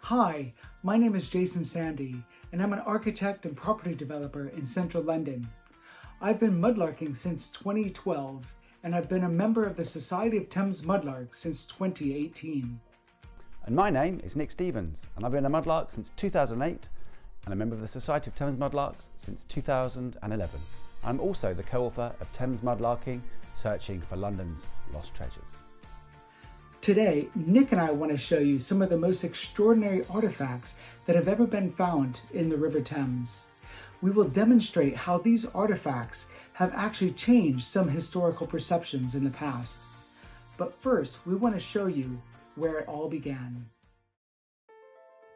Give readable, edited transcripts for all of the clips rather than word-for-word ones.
Hi, my name is Jason Sandy, and I'm an architect and property developer in central London. I've been mudlarking since 2012, and I've been a member of the Society of Thames Mudlarks since 2018. And my name is Nick Stevens, and I've been a mudlark since 2008 and a member of the Society of Thames Mudlarks since 2011. I'm also the co-author of Thames Mudlarking, Searching for London's Lost Treasures. Today, Nick and I want to show you some of the most extraordinary artifacts that have ever been found in the River Thames. We will demonstrate how these artifacts have actually changed some historical perceptions in the past. But first, we want to show you where it all began.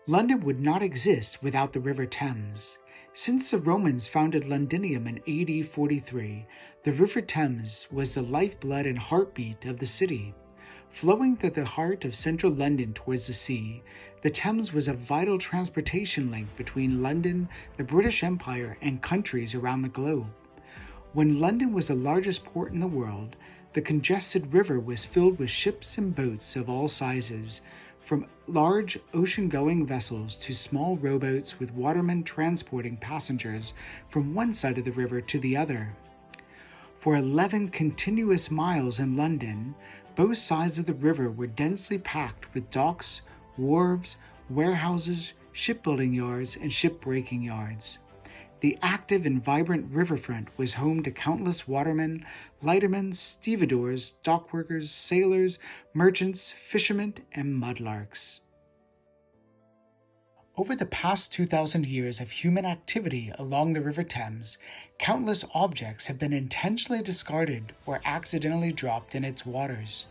London would not exist without the River Thames. Since the Romans founded Londinium in AD 43, the River Thames was the lifeblood and heartbeat of the city. Flowing through the heart of central London towards the sea, the Thames was a vital transportation link between London, the British Empire, and countries around the globe. When London was the largest port in the world, the congested river was filled with ships and boats of all sizes, from large ocean-going vessels to small rowboats with watermen transporting passengers from one side of the river to the other. For 11 continuous miles in London, both sides of the river were densely packed with docks, wharves, warehouses, shipbuilding yards, and shipbreaking yards. The active and vibrant riverfront was home to countless watermen, lightermen, stevedores, dockworkers, sailors, merchants, fishermen, and mudlarks. Over the past 2,000 years of human activity along the River Thames, countless objects have been intentionally discarded or accidentally dropped in its waters.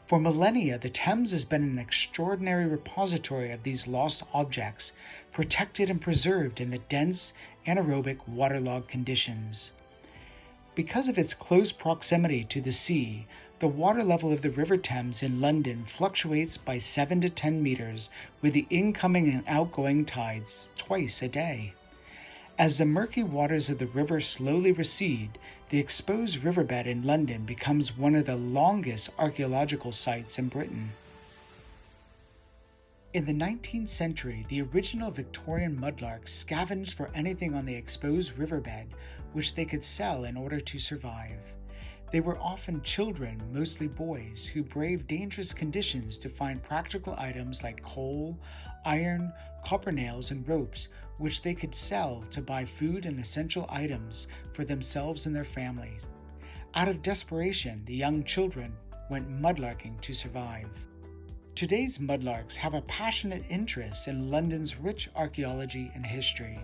For millennia, the Thames has been an extraordinary repository of these lost objects, protected and preserved in the dense, anaerobic, waterlogged conditions. Because of its close proximity to the sea, the water level of the River Thames in London fluctuates by 7 to 10 meters with the incoming and outgoing tides twice a day. As the murky waters of the river slowly recede, the exposed riverbed in London becomes one of the longest archaeological sites in Britain. In the 19th century, the original Victorian mudlarks scavenged for anything on the exposed riverbed which they could sell in order to survive. They were often children, mostly boys, who braved dangerous conditions to find practical items like coal, iron, copper nails, and ropes, which they could sell to buy food and essential items for themselves and their families. Out of desperation, the young children went mudlarking to survive. Today's mudlarks have a passionate interest in London's rich archaeology and history.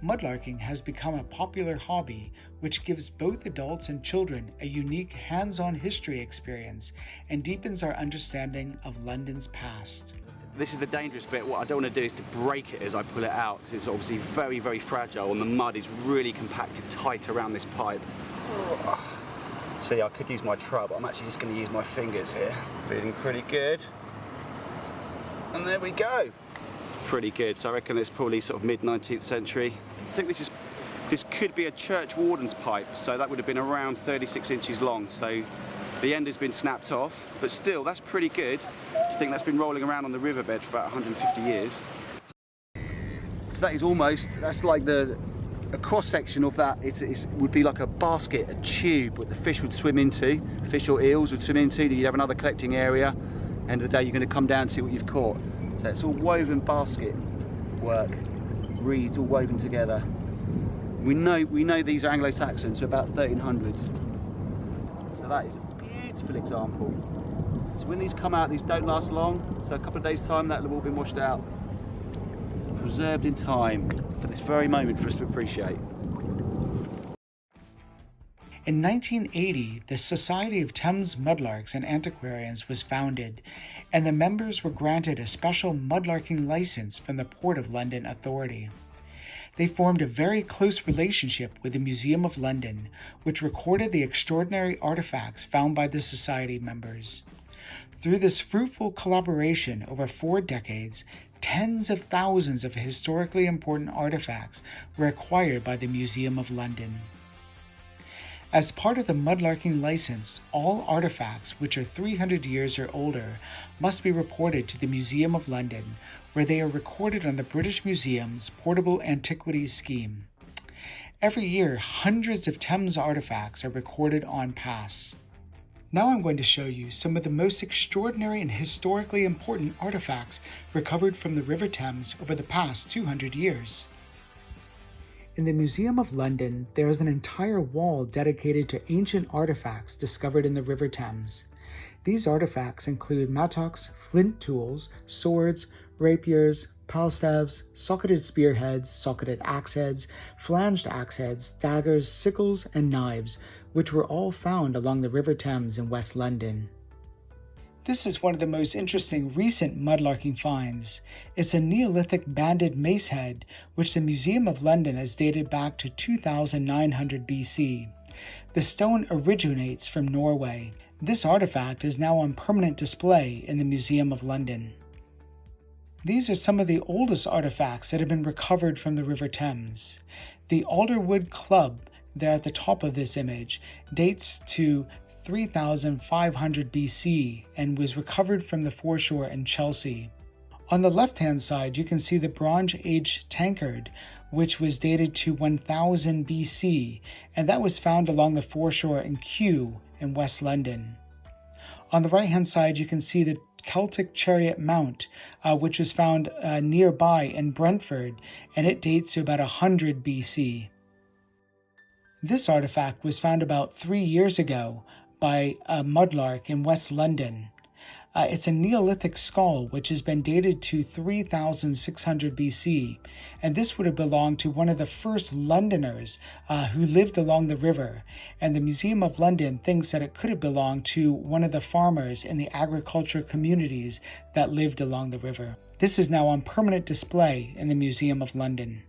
Mudlarking has become a popular hobby which gives both adults and children a unique hands-on history experience and deepens our understanding of London's past. This is the dangerous bit. What I don't want to do is to break it as I pull it out, because it's obviously very, very fragile and the mud is really compacted tight around this pipe. See, I could use my trowel, but I'm actually just going to use my fingers here. Feeling pretty good. And there we go. Pretty good. So I reckon it's probably sort of mid-19th century. I think this could be a church warden's pipe, so that would have been around 36 inches long. So the end has been snapped off, but still, that's pretty good. I think that's been rolling around on the riverbed for about 150 years. So that is almost, that's like a cross-section of that. It would be like a basket, a tube that the fish would swim into, fish or eels would swim into. You'd have another collecting area. End of the day, you're going to come down and see what you've caught. So it's all woven basket work, reeds all woven together. We know these are Anglo-Saxon, so about 1300s. So that is a beautiful example. So when these come out, these don't last long. So a couple of days' time, that will all been washed out, preserved in time for this very moment for us to appreciate. In 1980, the Society of Thames Mudlarks and Antiquarians was founded, and the members were granted a special mudlarking license from the Port of London Authority. They formed a very close relationship with the Museum of London, which recorded the extraordinary artifacts found by the Society members. Through this fruitful collaboration over 4 decades, tens of thousands of historically important artifacts were acquired by the Museum of London. As part of the mudlarking license, all artifacts which are 300 years or older must be reported to the Museum of London, where they are recorded on the British Museum's Portable Antiquities Scheme. Every year, hundreds of Thames artifacts are recorded on pass. Now I'm going to show you some of the most extraordinary and historically important artifacts recovered from the River Thames over the past 200 years. In the Museum of London, there is an entire wall dedicated to ancient artifacts discovered in the River Thames. These artifacts include mattocks, flint tools, swords, rapiers, palstaves, socketed spearheads, socketed axeheads, flanged axeheads, daggers, sickles, and knives, which were all found along the River Thames in West London. This is one of the most interesting recent mudlarking finds. It's a Neolithic banded mace head, which the Museum of London has dated back to 2900 BC. The stone originates from Norway. This artifact is now on permanent display in the Museum of London. These are some of the oldest artifacts that have been recovered from the River Thames. The alderwood club there at the top of this image dates to 3500 BC and was recovered from the foreshore in Chelsea. On the left-hand side, you can see the Bronze Age tankard, which was dated to 1000 BC, and that was found along the foreshore in Kew in West London. On the right-hand side, you can see the Celtic chariot mount, which was found nearby in Brentford, and it dates to about 100 BC. This artifact was found about 3 years ago by a mudlark in West London. It's a Neolithic skull which has been dated to 3600 BC, and this would have belonged to one of the first Londoners who lived along the river, and the Museum of London thinks that it could have belonged to one of the farmers in the agriculture communities that lived along the river. This is now on permanent display in the Museum of London.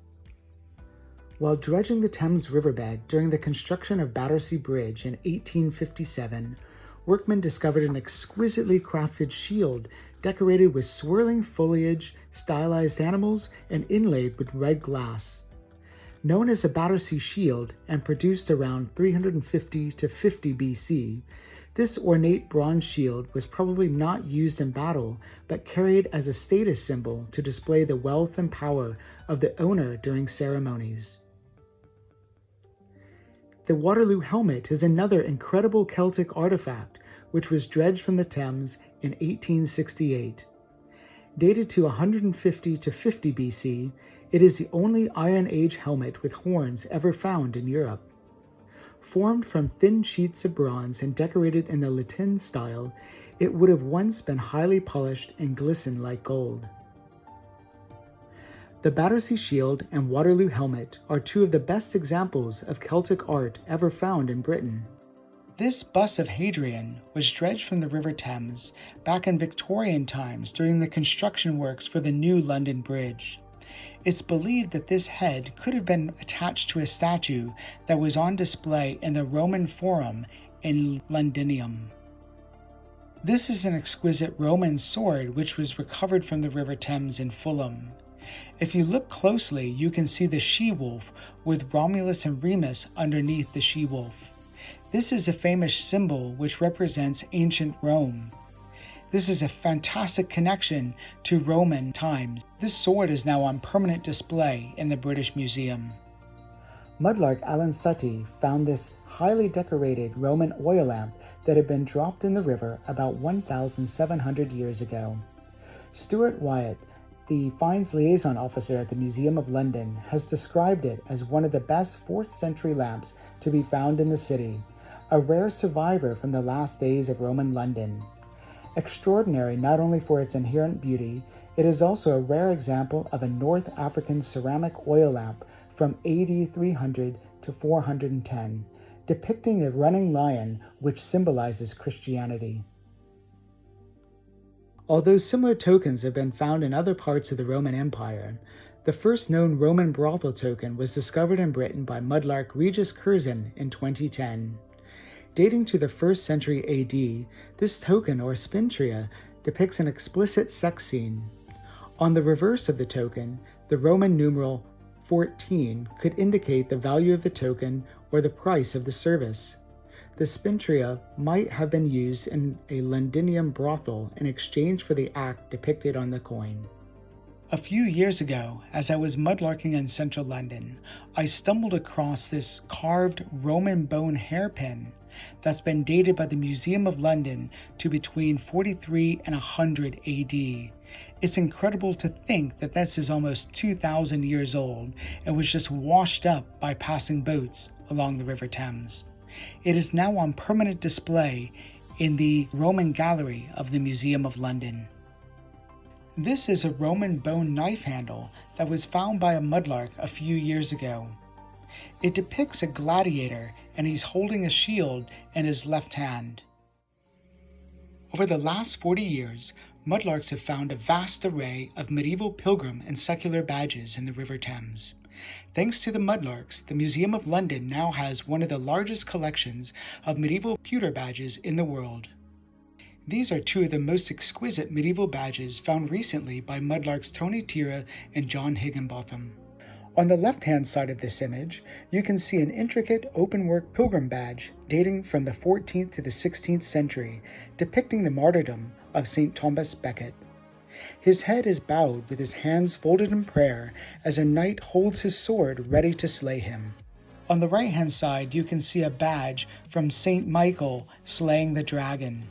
While dredging the Thames riverbed during the construction of Battersea Bridge in 1857, workmen discovered an exquisitely crafted shield decorated with swirling foliage, stylized animals, and inlaid with red glass. Known as the Battersea Shield and produced around 350 to 50 BC, this ornate bronze shield was probably not used in battle, but carried as a status symbol to display the wealth and power of the owner during ceremonies. The Waterloo helmet is another incredible Celtic artifact which was dredged from the Thames in 1868. Dated to 150 to 50 BC, it is the only Iron Age helmet with horns ever found in Europe. Formed from thin sheets of bronze and decorated in the lateen style, it would have once been highly polished and glistened like gold. The Battersea Shield and Waterloo helmet are two of the best examples of Celtic art ever found in Britain. This bust of Hadrian was dredged from the River Thames back in Victorian times during the construction works for the new London Bridge. It's believed that this head could have been attached to a statue that was on display in the Roman Forum in Londinium. This is an exquisite Roman sword which was recovered from the River Thames in Fulham. If you look closely, you can see the she-wolf with Romulus and Remus underneath the she-wolf. This is a famous symbol which represents ancient Rome. This is a fantastic connection to Roman times. This sword is now on permanent display in the British Museum. Mudlark Alan Sutty found this highly decorated Roman oil lamp that had been dropped in the river about 1,700 years ago. Stuart Wyatt, the finds liaison officer at the Museum of London, has described it as one of the best 4th century lamps to be found in the city, a rare survivor from the last days of Roman London. Extraordinary not only for its inherent beauty, it is also a rare example of a North African ceramic oil lamp from AD 300 to 410, depicting a running lion which symbolizes Christianity. Although similar tokens have been found in other parts of the Roman Empire, the first known Roman brothel token was discovered in Britain by mudlark Regis Curzon in 2010. Dating to the 1st century AD, this token, or spintria, depicts an explicit sex scene. On the reverse of the token, the Roman numeral 14 could indicate the value of the token or the price of the service. The spintria might have been used in a Londinium brothel in exchange for the act depicted on the coin. A few years ago, as I was mudlarking in central London, I stumbled across this carved Roman bone hairpin that's been dated by the Museum of London to between 43 and 100 AD. It's incredible to think that this is almost 2,000 years old and was just washed up by passing boats along the River Thames. It is now on permanent display in the Roman Gallery of the Museum of London. This is a Roman bone knife handle that was found by a mudlark a few years ago. It depicts a gladiator and he's holding a shield in his left hand. Over the last 40 years, mudlarks have found a vast array of medieval pilgrim and secular badges in the River Thames. Thanks to the mudlarks, the Museum of London now has one of the largest collections of medieval pewter badges in the world. These are two of the most exquisite medieval badges found recently by mudlarks Tony Tira and John Higginbotham. On the left-hand side of this image, you can see an intricate open-work pilgrim badge dating from the 14th to the 16th century, depicting the martyrdom of St. Thomas Becket. His head is bowed with his hands folded in prayer as a knight holds his sword ready to slay him. On the right-hand side, you can see a badge from St. Michael slaying the dragon.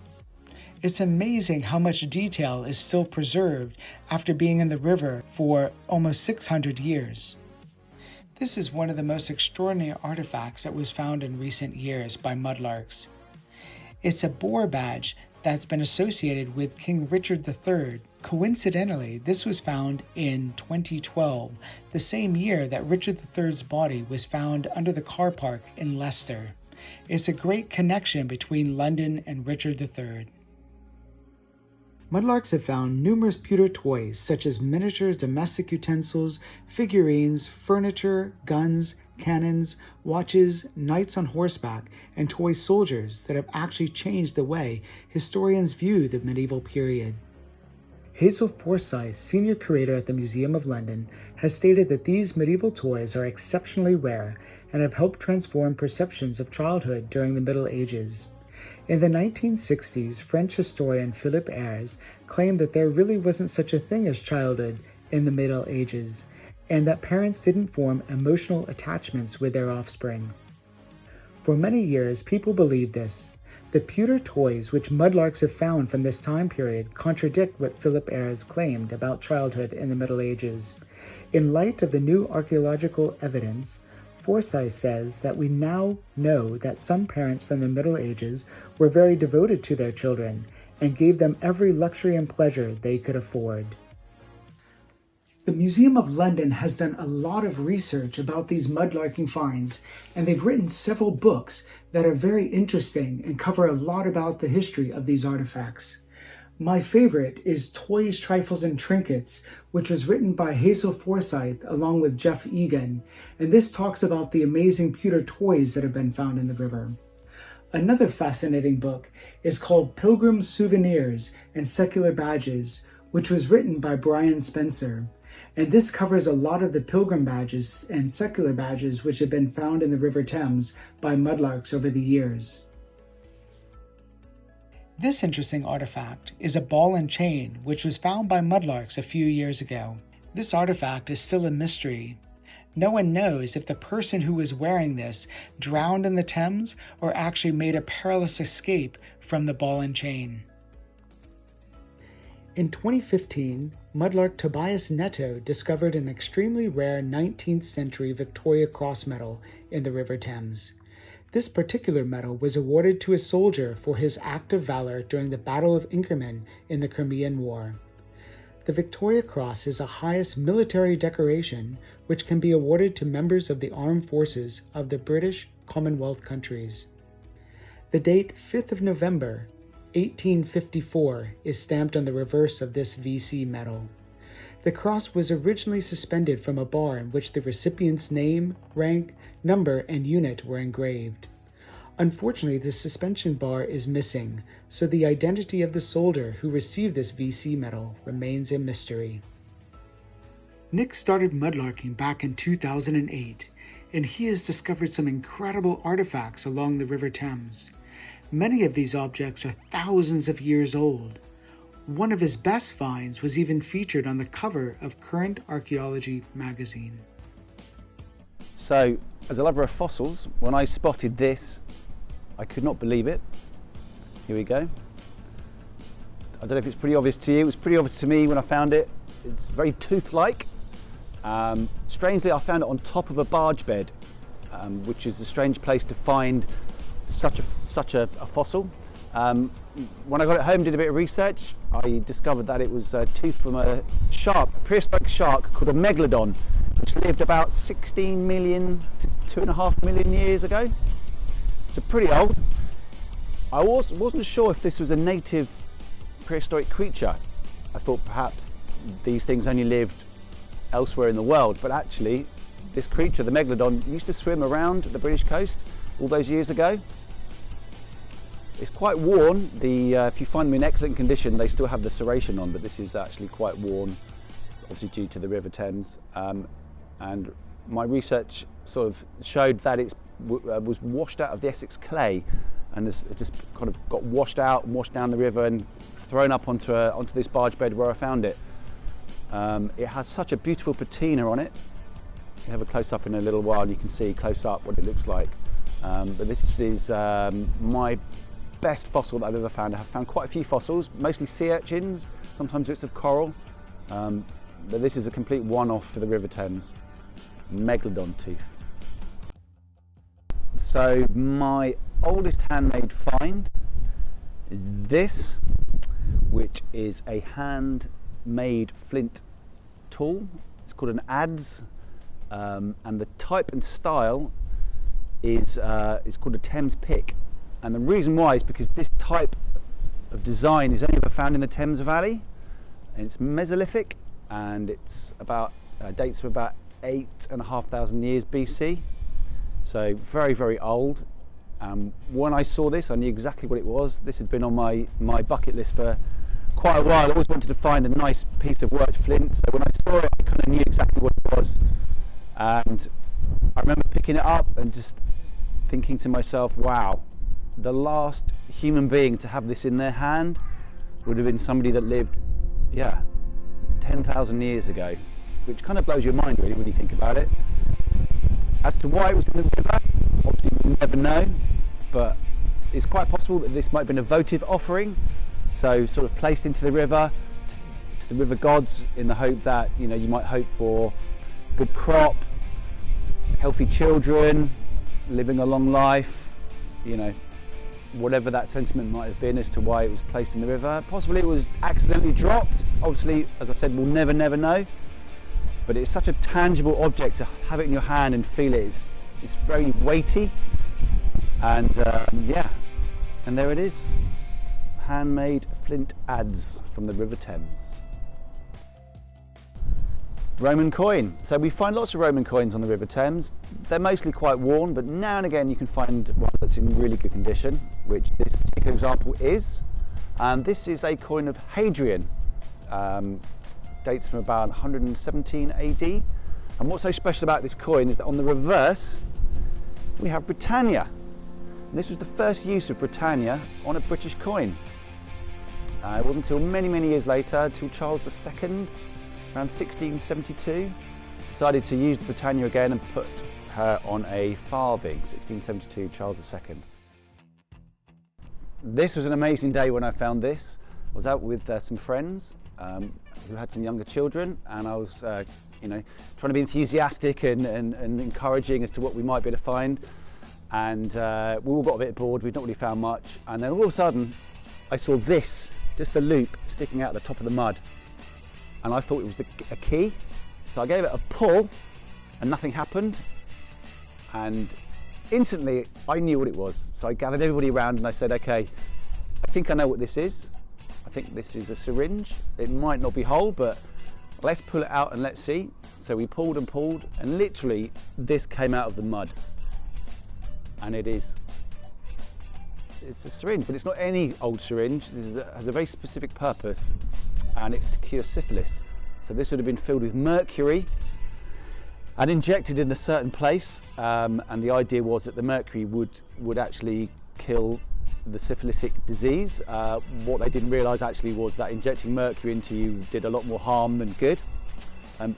It's amazing how much detail is still preserved after being in the river for almost 600 years. This is one of the most extraordinary artifacts that was found in recent years by mudlarks. It's a boar badge that's been associated with King Richard III. Coincidentally, this was found in 2012, the same year that Richard III's body was found under the car park in Leicester. It's a great connection between London and Richard III. Mudlarks have found numerous pewter toys such as miniature domestic utensils, figurines, furniture, guns, cannons, watches, knights on horseback, and toy soldiers that have actually changed the way historians view the medieval period. Hazel Forsyth, senior curator at the Museum of London, has stated that these medieval toys are exceptionally rare and have helped transform perceptions of childhood during the Middle Ages. In the 1960s, French historian Philippe Ayres claimed that there really wasn't such a thing as childhood in the Middle Ages, and that parents didn't form emotional attachments with their offspring. For many years, people believed this. The pewter toys which mudlarks have found from this time period contradict what Philippe Ayres claimed about childhood in the Middle Ages. In light of the new archaeological evidence, Forsyth says that we now know that some parents from the Middle Ages were very devoted to their children and gave them every luxury and pleasure they could afford. The Museum of London has done a lot of research about these mudlarking finds, and they've written several books that are very interesting and cover a lot about the history of these artifacts. My favorite is Toys, Trifles, and Trinkets, which was written by Hazel Forsyth along with Jeff Egan, and this talks about the amazing pewter toys that have been found in the river. Another fascinating book is called Pilgrim Souvenirs and Secular Badges, which was written by Brian Spencer, and this covers a lot of the pilgrim badges and secular badges which have been found in the River Thames by mudlarks over the years. This interesting artifact is a ball and chain which was found by mudlarks a few years ago. This artifact is still a mystery. No one knows if the person who was wearing this drowned in the Thames or actually made a perilous escape from the ball and chain. In 2015, mudlark Tobias Netto discovered an extremely rare 19th century Victoria Cross medal in the River Thames. This particular medal was awarded to a soldier for his act of valor during the Battle of Inkerman in the Crimean War. The Victoria Cross is the highest military decoration which can be awarded to members of the armed forces of the British Commonwealth countries. The date 5th of November, 1854 is stamped on the reverse of this VC medal. The cross was originally suspended from a bar in which the recipient's name, rank, number, and unit were engraved. Unfortunately, the suspension bar is missing, so the identity of the soldier who received this VC medal remains a mystery. Nick started mudlarking back in 2008, and he has discovered some incredible artifacts along the River Thames. Many of these objects are thousands of years old. One of his best finds was even featured on the cover of Current Archaeology magazine. So, as a lover of fossils, when I spotted this, I could not believe it. Here we go. I don't know if it's pretty obvious to you. It was pretty obvious to me when I found it. It's very tooth-like. Strangely, I found it on top of a barge bed, which is a strange place to find such a fossil. When I got it home, did a bit of research, I discovered that it was a tooth from a shark, a prehistoric shark called a megalodon, which lived about 16 million to 2.5 million years ago. So pretty old. I wasn't sure if this was a native prehistoric creature. I thought perhaps these things only lived elsewhere in the world, but actually this creature, the megalodon, used to swim around the British coast all those years ago. It's quite worn. If you find them in excellent condition, they still have the serration on, but this is actually quite worn, obviously due to the River Thames. And my research sort of showed that it was washed out of the Essex clay, and it just kind of got washed out and washed down the river and thrown up onto this barge bed where I found it. It has such a beautiful patina on it. You'll have a close up in a little while, you can see close up what it looks like. But this is my best fossil that I've ever found. I've found quite a few fossils, mostly sea urchins, sometimes bits of coral, but this is a complete one-off for the River Thames. Megalodon tooth. So my oldest handmade find is this, which is a handmade flint tool. It's called an adze, and the type and style is called a Thames pick. And the reason why is because this type of design is only ever found in the Thames Valley, and it's Mesolithic, and it's dates from about 8,500 years BC, so very, very old. When I saw this, I knew exactly what it was. This had been on my bucket list for quite a while. I always wanted to find a nice piece of worked flint, so when I saw it, I kind of knew exactly what it was. And I remember picking it up and just thinking to myself, wow, the last human being to have this in their hand would have been somebody that lived, 10,000 years ago, which kind of blows your mind really when you think about it. As to why it was in the river, obviously we'll never know, but it's quite possible that this might have been a votive offering, so sort of placed into the river to the river gods in the hope that, you might hope for good crop, healthy children, living a long life, whatever that sentiment might have been as to why it was placed in the river. Possibly it was accidentally dropped. Obviously, as I said, we'll never know. But it's such a tangible object to have it in your hand and feel it. It's very weighty. And and there it is. Handmade flint adze from the River Thames. Roman coin. So we find lots of Roman coins on the River Thames. They're mostly quite worn, but now and again you can find one that's in really good condition, which this particular example is. And this is a coin of Hadrian. Dates from about 117 AD. And what's so special about this coin is that on the reverse we have Britannia. And this was the first use of Britannia on a British coin. It wasn't until many years later, until Charles II, around 1672, decided to use the Britannia again and put her on a farthing. 1672, Charles II. This was an amazing day when I found this. I was out with some friends who had some younger children, and I was trying to be enthusiastic and encouraging as to what we might be able to find. And we all got a bit bored, we'd not really found much, and then all of a sudden I saw this, just the loop sticking out the top of the mud, and I thought it was a key, so I gave it a pull and nothing happened, and instantly I knew what it was. So I gathered everybody around and I said, okay, I think I know what this is. I think this is a syringe. It might not be whole, but let's pull it out and let's see. So we pulled and literally this came out of the mud, and it's a syringe, but it's not any old syringe. This has a very specific purpose, and it's to cure syphilis. So this would have been filled with mercury and injected in a certain place, and the idea was that the mercury would actually kill the syphilitic disease. What they didn't realise actually was that injecting mercury into you did a lot more harm than good.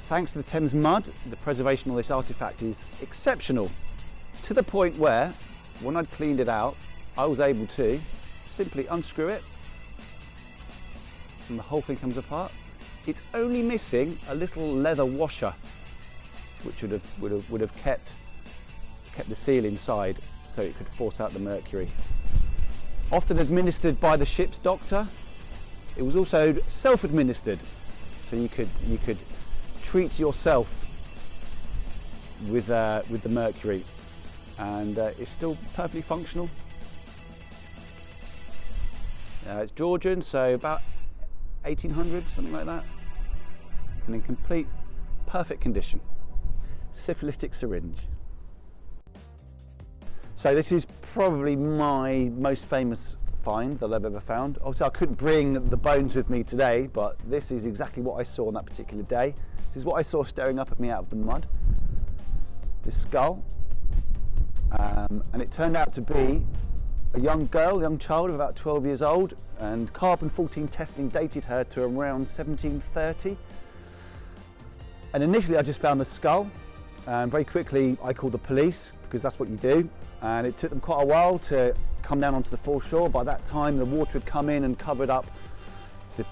Thanks to the Thames mud, the preservation of this artefact is exceptional, to the point where, when I'd cleaned it out, I was able to simply unscrew it and the whole thing comes apart. It's only missing a little leather washer, which would have kept the seal inside so it could force out the mercury. Often administered by the ship's doctor, it was also self-administered, so you could treat yourself with the mercury, and it's still perfectly functional. It's Georgian, so about 1800, something like that, and in complete perfect condition. Syphilitic syringe. So this is probably my most famous find that I've ever found. Obviously I couldn't bring the bones with me today, but this is exactly what I saw on that particular day. This is what I saw staring up at me out of the mud. This skull. And it turned out to be a young child of about 12 years old, and carbon-14 testing dated her to around 1730. And initially I just found the skull, and very quickly I called the police, because that's what you do, and it took them quite a while to come down onto the foreshore. By that time the water had come in and covered up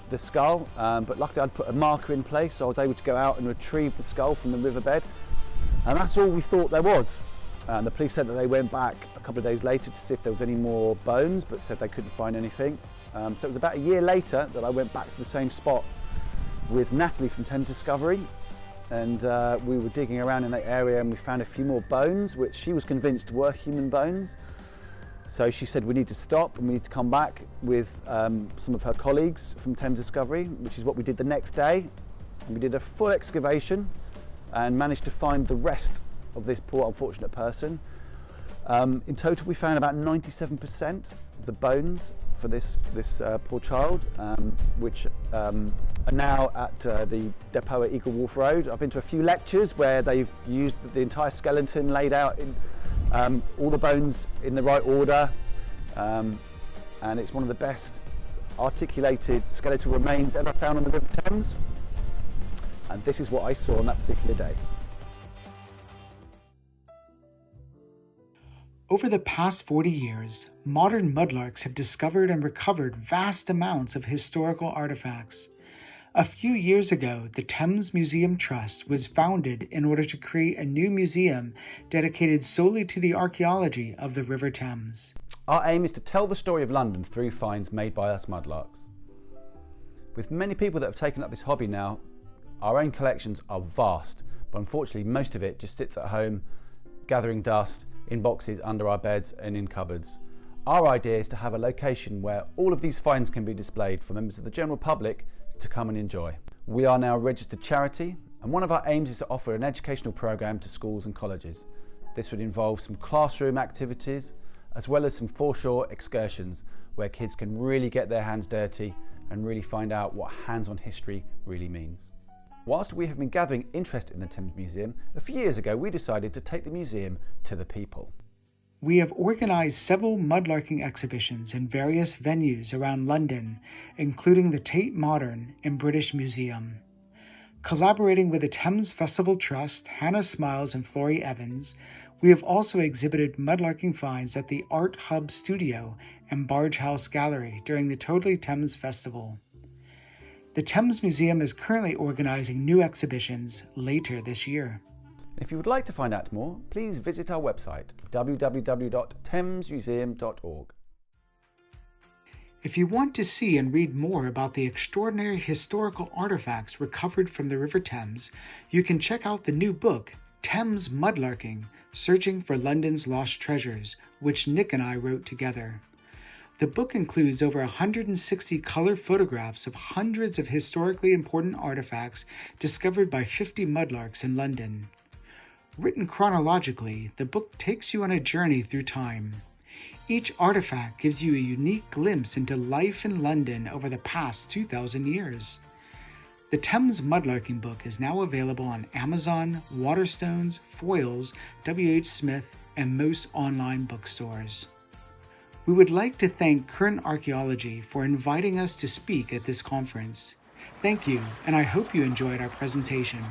the skull, but luckily I'd put a marker in place, so I was able to go out and retrieve the skull from the riverbed, and that's all we thought there was. And the police said that they went back a couple of days later to see if there was any more bones, but said they couldn't find anything. So it was about a year later that I went back to the same spot with Natalie from Thames Discovery, and we were digging around in that area and we found a few more bones, which she was convinced were human bones. So she said we need to stop and we need to come back with some of her colleagues from Thames Discovery, which is what we did the next day. And we did a full excavation and managed to find the rest of this poor unfortunate person. In total we found about 97% of the bones for this poor child, which are now at the depot at Eagle Wharf Road. I've been to a few lectures where they've used the entire skeleton laid out in all the bones in the right order, and it's one of the best articulated skeletal remains ever found on the River Thames, and this is what I saw on that particular day. Over the past 40 years, modern mudlarks have discovered and recovered vast amounts of historical artifacts. A few years ago, the Thames Museum Trust was founded in order to create a new museum dedicated solely to the archaeology of the River Thames. Our aim is to tell the story of London through finds made by us mudlarks. With many people that have taken up this hobby now, our own collections are vast, but unfortunately most of it just sits at home gathering dust in boxes under our beds and in cupboards. Our idea is to have a location where all of these finds can be displayed for members of the general public to come and enjoy. We are now a registered charity, and one of our aims is to offer an educational program to schools and colleges. This would involve some classroom activities as well as some foreshore excursions where kids can really get their hands dirty and really find out what hands-on history really means. Whilst we have been gathering interest in the Thames Museum, a few years ago we decided to take the museum to the people. We have organized several mudlarking exhibitions in various venues around London, including the Tate Modern and British Museum. Collaborating with the Thames Festival Trust, Hannah Smiles and Florrie Evans, we have also exhibited mudlarking finds at the Art Hub Studio and Barge House Gallery during the Totally Thames Festival. The Thames Museum is currently organizing new exhibitions later this year. If you would like to find out more, please visit our website www.thamesmuseum.org. If you want to see and read more about the extraordinary historical artifacts recovered from the River Thames, you can check out the new book, Thames Mudlarking, Searching for London's Lost Treasures, which Nick and I wrote together. The book includes over 160 color photographs of hundreds of historically important artifacts discovered by 50 mudlarks in London. Written chronologically, the book takes you on a journey through time. Each artifact gives you a unique glimpse into life in London over the past 2,000 years. The Thames Mudlarking book is now available on Amazon, Waterstones, Foyles, W.H. Smith, and most online bookstores. We would like to thank Current Archaeology for inviting us to speak at this conference. Thank you, and I hope you enjoyed our presentation.